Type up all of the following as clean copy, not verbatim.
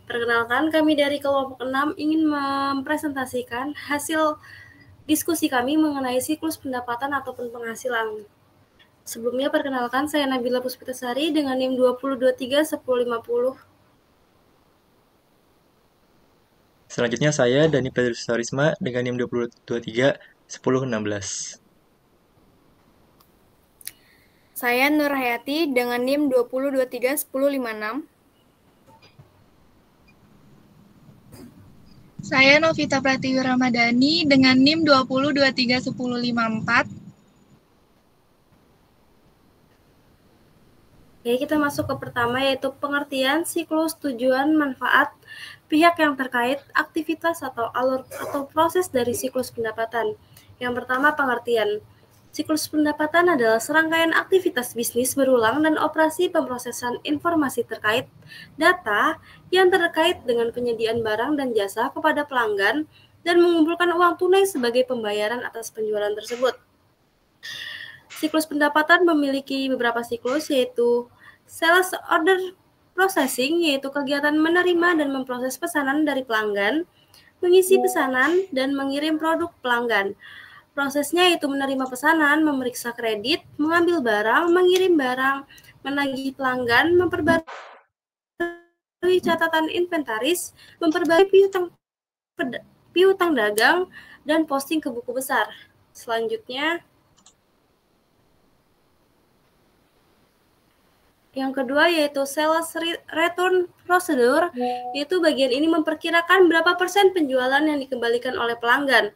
Perkenalkan, kami dari kelompok 6 ingin mempresentasikan hasil diskusi kami mengenai siklus pendapatan ataupun penghasilan. Sebelumnya perkenalkan, saya Nabila Puspitasari dengan NIM 20231050. Selanjutnya saya Dani Pedro Susarisma dengan NIM 20231016. Saya Nur Hayati dengan NIM 20231056. Saya Novita Pratiwi Ramadhani dengan NIM 20231054. Oke, kita masuk ke pertama, yaitu pengertian siklus, tujuan, manfaat, pihak yang terkait, aktivitas atau alur atau proses dari siklus pendapatan. Yang pertama, pengertian. Siklus pendapatan adalah serangkaian aktivitas bisnis berulang dan operasi pemrosesan informasi terkait data yang terkait dengan penyediaan barang dan jasa kepada pelanggan dan mengumpulkan uang tunai sebagai pembayaran atas penjualan tersebut. Siklus pendapatan memiliki beberapa siklus, yaitu sales order processing, yaitu kegiatan menerima dan memproses pesanan dari pelanggan, mengisi pesanan, dan mengirim produk pelanggan. Prosesnya yaitu menerima pesanan, memeriksa kredit, mengambil barang, mengirim barang, menagih pelanggan, memperbarui catatan inventaris, memperbarui piutang dagang, dan posting ke buku besar. Selanjutnya, yang kedua yaitu sales return procedure, yaitu bagian ini memperkirakan berapa persen penjualan yang dikembalikan oleh pelanggan.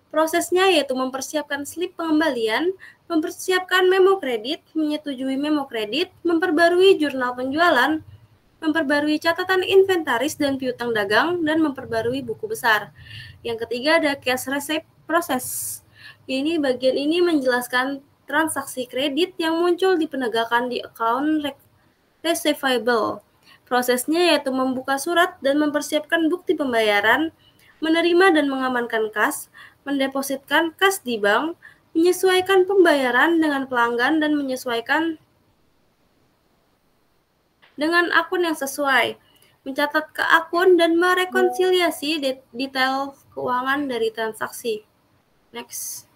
Prosesnya yaitu mempersiapkan slip pengembalian, mempersiapkan memo kredit, menyetujui memo kredit, memperbarui jurnal penjualan, memperbarui catatan inventaris dan piutang dagang, dan memperbarui buku besar. Yang ketiga ada cash receipt process. Ini bagian ini menjelaskan transaksi kredit yang muncul di penegakan di account receivable. Prosesnya yaitu membuka surat dan mempersiapkan bukti pembayaran, menerima dan mengamankan kas, mendepositkan kas di bank, menyesuaikan pembayaran dengan pelanggan dan menyesuaikan dengan akun yang sesuai, mencatat ke akun dan merekonsiliasi detail keuangan dari transaksi. Next.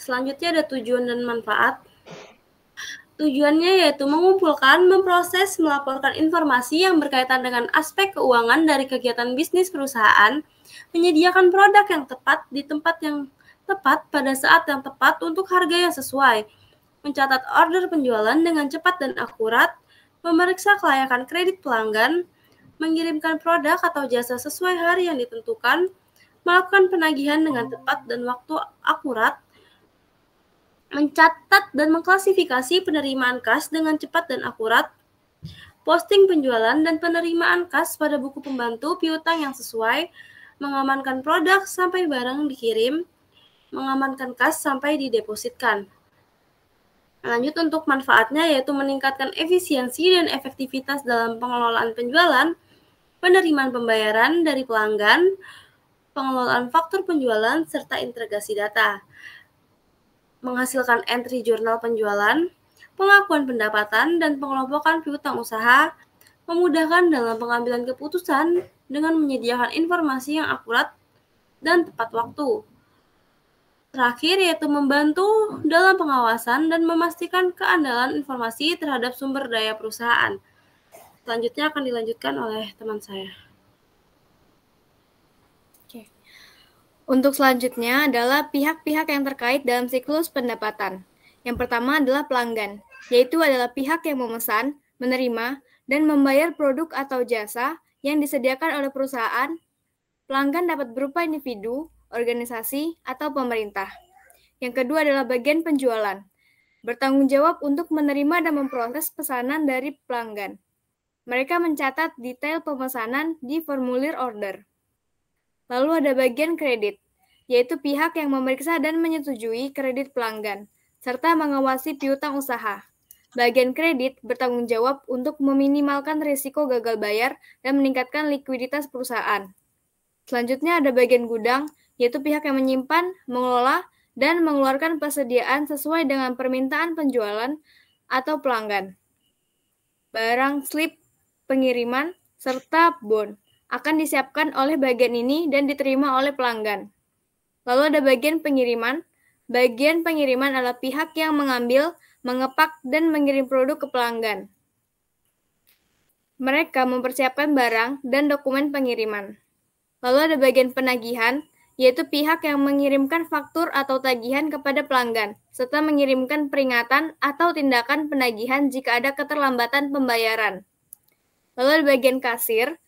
Selanjutnya ada tujuan dan manfaat. Tujuannya yaitu mengumpulkan, memproses, melaporkan informasi yang berkaitan dengan aspek keuangan dari kegiatan bisnis perusahaan, menyediakan produk yang tepat di tempat yang tepat pada saat yang tepat untuk harga yang sesuai, mencatat order penjualan dengan cepat dan akurat, memeriksa kelayakan kredit pelanggan, mengirimkan produk atau jasa sesuai hari yang ditentukan, melakukan penagihan dengan tepat dan waktu akurat, mencatat dan mengklasifikasi penerimaan kas dengan cepat dan akurat, posting penjualan dan penerimaan kas pada buku pembantu piutang yang sesuai, mengamankan produk sampai barang dikirim, mengamankan kas sampai didepositkan. Lanjut untuk manfaatnya yaitu meningkatkan efisiensi dan efektivitas dalam pengelolaan penjualan, penerimaan pembayaran dari pelanggan, pengelolaan faktur penjualan, serta integrasi data. Menghasilkan entry jurnal penjualan, pengakuan pendapatan, dan pengelompokan piutang usaha, memudahkan dalam pengambilan keputusan dengan menyediakan informasi yang akurat dan tepat waktu. Terakhir yaitu membantu dalam pengawasan dan memastikan keandalan informasi terhadap sumber daya perusahaan. Selanjutnya akan dilanjutkan oleh teman saya. Untuk selanjutnya adalah pihak-pihak yang terkait dalam siklus pendapatan. Yang pertama adalah pelanggan, yaitu adalah pihak yang memesan, menerima, dan membayar produk atau jasa yang disediakan oleh perusahaan. Pelanggan dapat berupa individu, organisasi, atau pemerintah. Yang kedua adalah bagian penjualan, bertanggung jawab untuk menerima dan memproses pesanan dari pelanggan. Mereka mencatat detail pemesanan di formulir order. Lalu ada bagian kredit, yaitu pihak yang memeriksa dan menyetujui kredit pelanggan, serta mengawasi piutang usaha. Bagian kredit bertanggung jawab untuk meminimalkan risiko gagal bayar dan meningkatkan likuiditas perusahaan. Selanjutnya ada bagian gudang, yaitu pihak yang menyimpan, mengelola, dan mengeluarkan persediaan sesuai dengan permintaan penjualan atau pelanggan. Barang slip pengiriman, serta bon akan disiapkan oleh bagian ini dan diterima oleh pelanggan. Lalu ada bagian pengiriman. Bagian pengiriman adalah pihak yang mengambil, mengepak, dan mengirim produk ke pelanggan. Mereka mempersiapkan barang dan dokumen pengiriman. Lalu ada bagian penagihan, yaitu pihak yang mengirimkan faktur atau tagihan kepada pelanggan, serta mengirimkan peringatan atau tindakan penagihan jika ada keterlambatan pembayaran. Lalu ada bagian kasir,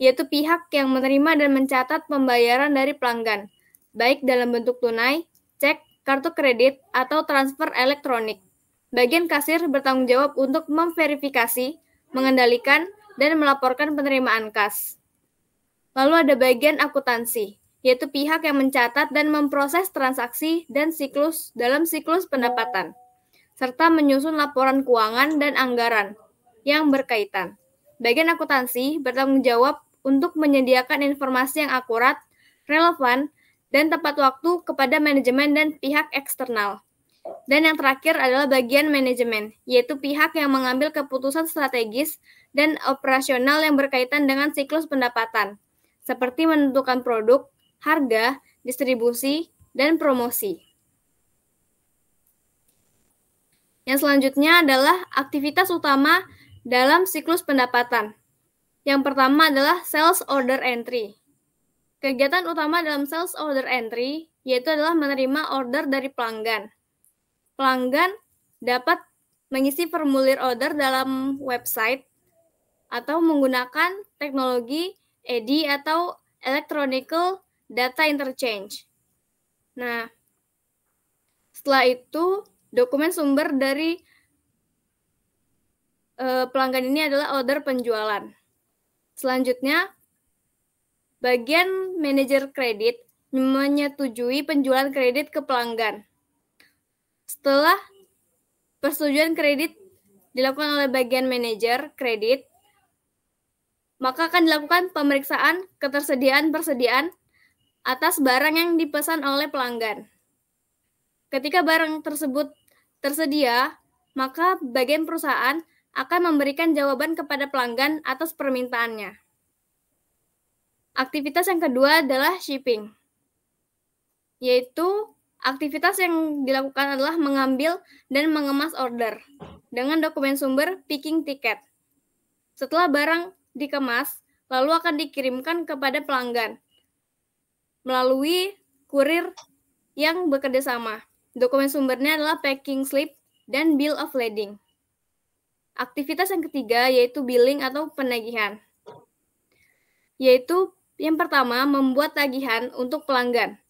yaitu pihak yang menerima dan mencatat pembayaran dari pelanggan, baik dalam bentuk tunai, cek, kartu kredit, atau transfer elektronik. Bagian kasir bertanggung jawab untuk memverifikasi, mengendalikan, dan melaporkan penerimaan kas. Lalu ada bagian akuntansi, yaitu pihak yang mencatat dan memproses transaksi dan siklus dalam siklus pendapatan, serta menyusun laporan keuangan dan anggaran yang berkaitan. Bagian akuntansi bertanggung jawab untuk menyediakan informasi yang akurat, relevan, dan tepat waktu kepada manajemen dan pihak eksternal. Dan yang terakhir adalah bagian manajemen, yaitu pihak yang mengambil keputusan strategis dan operasional yang berkaitan dengan siklus pendapatan, seperti menentukan produk, harga, distribusi, dan promosi. Yang selanjutnya adalah aktivitas utama dalam siklus pendapatan. Yang pertama adalah sales order entry. Kegiatan utama dalam sales order entry yaitu adalah menerima order dari pelanggan. Pelanggan dapat mengisi formulir order dalam website atau menggunakan teknologi EDI atau Electronic Data Interchange. Nah, setelah itu dokumen sumber dari pelanggan ini adalah order penjualan. Selanjutnya, bagian manajer kredit menyetujui penjualan kredit ke pelanggan. Setelah persetujuan kredit dilakukan oleh bagian manajer kredit, maka akan dilakukan pemeriksaan ketersediaan-persediaan atas barang yang dipesan oleh pelanggan. Ketika barang tersebut tersedia, maka bagian perusahaan akan memberikan jawaban kepada pelanggan atas permintaannya. Aktivitas yang kedua adalah shipping, yaitu aktivitas yang dilakukan adalah mengambil dan mengemas order dengan dokumen sumber picking ticket. Setelah barang dikemas, lalu akan dikirimkan kepada pelanggan melalui kurir yang bekerja sama. Dokumen sumbernya adalah packing slip dan bill of lading. Aktivitas yang ketiga yaitu billing atau penagihan, yaitu yang pertama, membuat tagihan untuk pelanggan.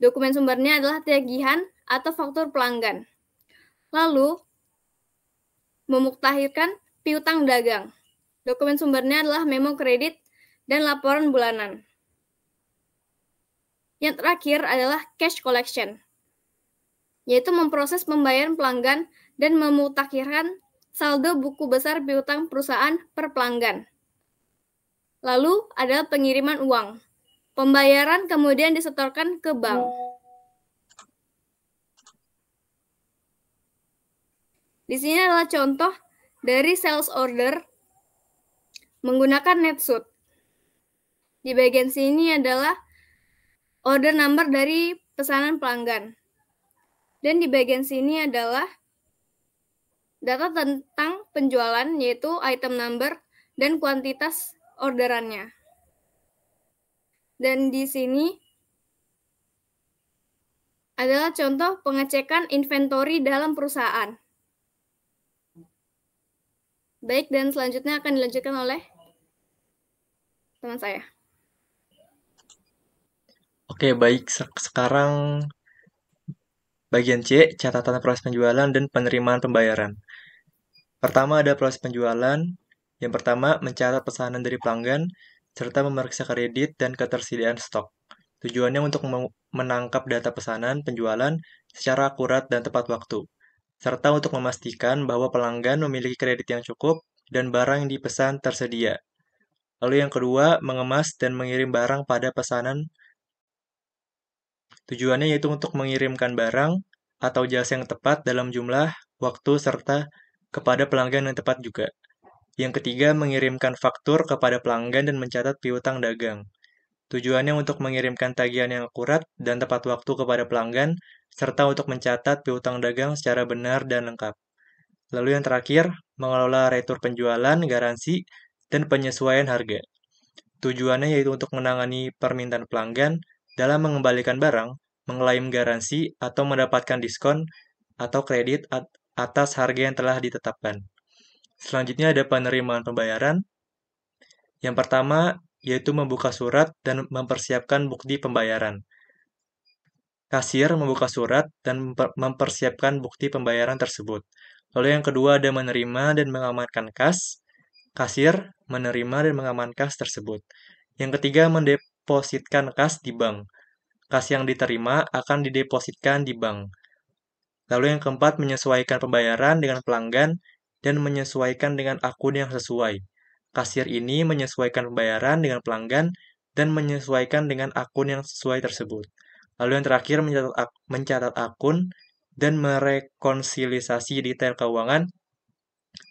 Dokumen sumbernya adalah tagihan atau faktur pelanggan. Lalu, memuktahirkan piutang dagang. Dokumen sumbernya adalah memo kredit dan laporan bulanan. Yang terakhir adalah cash collection, yaitu memproses pembayaran pelanggan dan memutakhirkan saldo buku besar piutang perusahaan per pelanggan. Lalu ada pengiriman uang. Pembayaran kemudian disetorkan ke bank. Di sini adalah contoh dari sales order menggunakan NetSuite. Di bagian sini adalah order number dari pesanan pelanggan. Dan di bagian sini adalah data tentang penjualan, yaitu item number dan kuantitas orderannya. Dan di sini adalah contoh pengecekan inventory dalam perusahaan. Baik, dan selanjutnya akan dilanjutkan oleh teman saya. Oke, baik. Sekarang bagian C, catatan proses penjualan dan penerimaan pembayaran. Pertama ada proses penjualan. Yang pertama, mencatat pesanan dari pelanggan, serta memeriksa kredit dan ketersediaan stok. Tujuannya untuk menangkap data pesanan penjualan secara akurat dan tepat waktu, serta untuk memastikan bahwa pelanggan memiliki kredit yang cukup dan barang yang dipesan tersedia. Lalu yang kedua, mengemas dan mengirim barang pada pesanan. Tujuannya yaitu untuk mengirimkan barang atau jasa yang tepat dalam jumlah, waktu, serta kepada pelanggan yang tepat juga. Yang ketiga, mengirimkan faktur kepada pelanggan dan mencatat piutang dagang. Tujuannya untuk mengirimkan tagihan yang akurat dan tepat waktu kepada pelanggan, serta untuk mencatat piutang dagang secara benar dan lengkap. Lalu yang terakhir, mengelola retur penjualan, garansi, dan penyesuaian harga. Tujuannya yaitu untuk menangani permintaan pelanggan dalam mengembalikan barang, mengklaim garansi, atau mendapatkan diskon atau kredit atas harga yang telah ditetapkan. Selanjutnya ada penerimaan pembayaran. Yang pertama, yaitu membuka surat dan mempersiapkan bukti pembayaran. Kasir membuka surat dan mempersiapkan bukti pembayaran tersebut. Lalu yang kedua ada menerima dan mengamankan kas. Kasir menerima dan mengamankan kas tersebut. Yang ketiga mendepositkan kas di bank. Kas yang diterima akan didepositkan di bank. Lalu yang keempat menyesuaikan pembayaran dengan pelanggan dan menyesuaikan dengan akun yang sesuai. Kasir ini menyesuaikan pembayaran dengan pelanggan dan menyesuaikan dengan akun yang sesuai tersebut. Lalu yang terakhir mencatat akun dan merekonsilisasi detail keuangan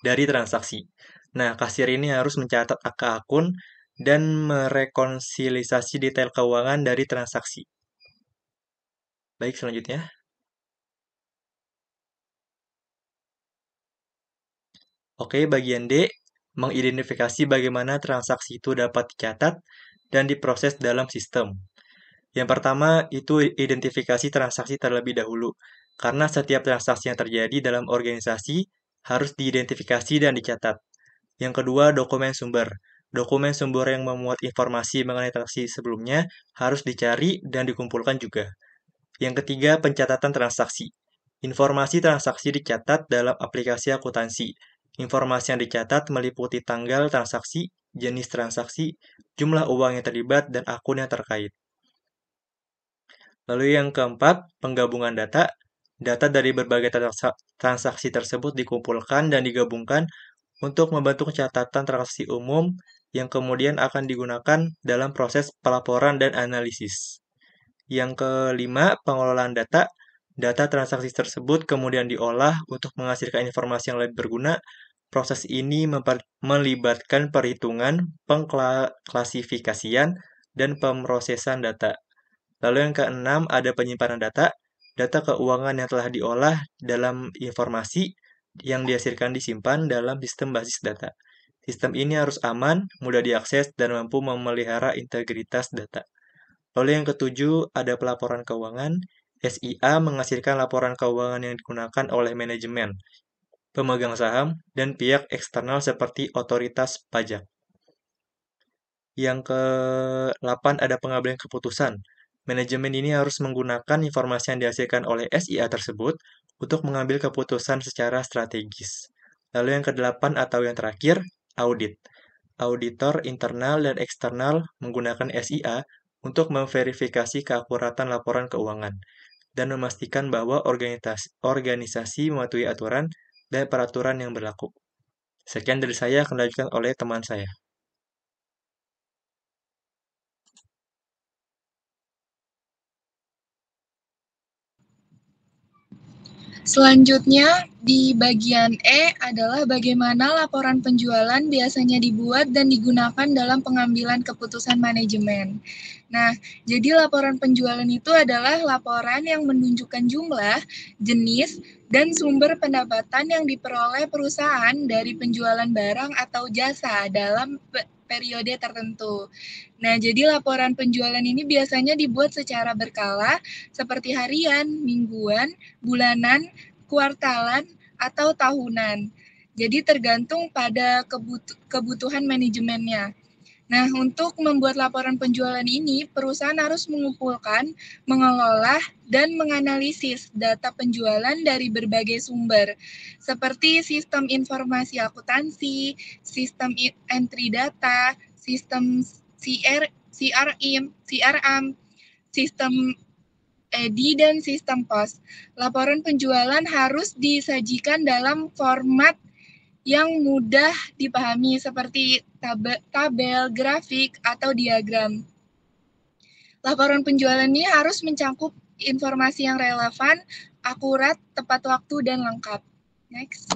dari transaksi. Nah, kasir ini harus mencatat akun dan merekonsilisasi detail keuangan dari transaksi. Baik, selanjutnya. Oke, bagian D, mengidentifikasi bagaimana transaksi itu dapat dicatat dan diproses dalam sistem. Yang pertama, itu identifikasi transaksi terlebih dahulu, karena setiap transaksi yang terjadi dalam organisasi harus diidentifikasi dan dicatat. Yang kedua, dokumen sumber. Dokumen sumber yang memuat informasi mengenai transaksi sebelumnya harus dicari dan dikumpulkan juga. Yang ketiga, pencatatan transaksi. Informasi transaksi dicatat dalam aplikasi akuntansi. Informasi yang dicatat meliputi tanggal transaksi, jenis transaksi, jumlah uang yang terlibat, dan akun yang terkait. Lalu yang keempat, penggabungan data. Data dari berbagai transaksi tersebut dikumpulkan dan digabungkan untuk membentuk catatan transaksi umum yang kemudian akan digunakan dalam proses pelaporan dan analisis. Yang kelima, pengelolaan data. Data transaksi tersebut kemudian diolah untuk menghasilkan informasi yang lebih berguna. Proses ini melibatkan perhitungan, pengklasifikasian, dan pemrosesan data. Lalu yang keenam, ada penyimpanan data. Data keuangan yang telah diolah dalam informasi yang dihasilkan disimpan dalam sistem basis data. Sistem ini harus aman, mudah diakses, dan mampu memelihara integritas data. Lalu yang ketujuh, ada pelaporan keuangan. SIA menghasilkan laporan keuangan yang digunakan oleh manajemen, pemegang saham, dan pihak eksternal seperti otoritas pajak. Yang ke-8 ada pengambilan keputusan. Manajemen ini harus menggunakan informasi yang dihasilkan oleh SIA tersebut untuk mengambil keputusan secara strategis. Lalu yang ke-8 atau yang terakhir, audit. Auditor internal dan eksternal menggunakan SIA untuk memverifikasi keakuratan laporan keuangan dan memastikan bahwa organisasi mematuhi aturan dan peraturan yang berlaku. Sekian dari saya, akan dilanjutkan oleh teman saya. Selanjutnya, di bagian E adalah bagaimana laporan penjualan biasanya dibuat dan digunakan dalam pengambilan keputusan manajemen. Nah, jadi laporan penjualan itu adalah laporan yang menunjukkan jumlah, jenis, dan sumber pendapatan yang diperoleh perusahaan dari penjualan barang atau jasa dalam periode tertentu. Nah, jadi laporan penjualan ini biasanya dibuat secara berkala, seperti harian, mingguan, bulanan, kuartalan, atau tahunan. Jadi tergantung pada kebutuhan manajemennya. Nah, untuk membuat laporan penjualan ini, perusahaan harus mengumpulkan, mengelola, dan menganalisis data penjualan dari berbagai sumber, seperti sistem informasi akuntansi, sistem entry data, sistem CRM, sistem EDI, dan sistem POS. Laporan penjualan harus disajikan dalam format yang mudah dipahami seperti tabel, grafik, atau diagram. Laporan penjualan ini harus mencakup informasi yang relevan, akurat, tepat waktu, dan lengkap. Next.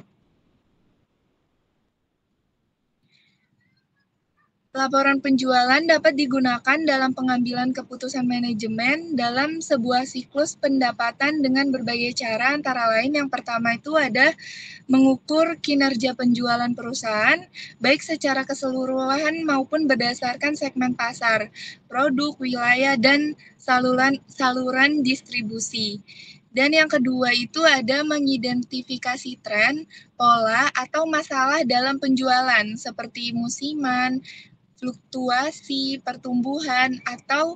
Laporan penjualan dapat digunakan dalam pengambilan keputusan manajemen dalam sebuah siklus pendapatan dengan berbagai cara, antara lain yang pertama itu ada mengukur kinerja penjualan perusahaan, baik secara keseluruhan maupun berdasarkan segmen pasar, produk, wilayah, dan saluran distribusi. Dan yang kedua itu ada mengidentifikasi tren, pola, atau masalah dalam penjualan seperti musiman, fluktuasi, pertumbuhan, atau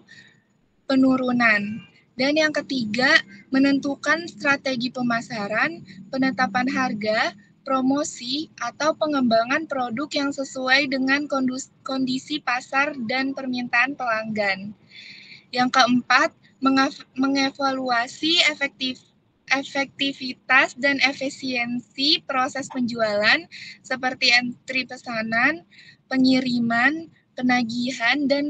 penurunan. Dan yang ketiga, menentukan strategi pemasaran, penetapan harga, promosi, atau pengembangan produk yang sesuai dengan kondisi pasar dan permintaan pelanggan. Yang keempat, mengevaluasi efektivitas dan efisiensi proses penjualan seperti entry pesanan, pengiriman, penagihan, dan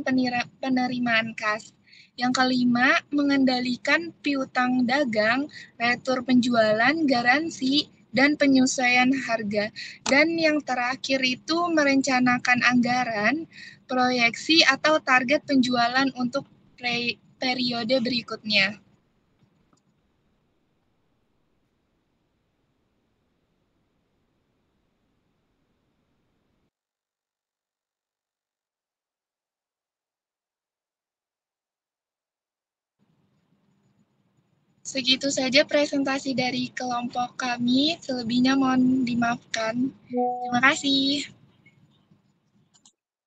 penerimaan kas. Yang kelima, mengendalikan piutang dagang, retur penjualan, garansi, dan penyesuaian harga. Dan yang terakhir itu merencanakan anggaran, proyeksi, atau target penjualan untuk periode berikutnya. Segitu saja presentasi dari kelompok kami, selebihnya mohon dimaafkan. Terima kasih.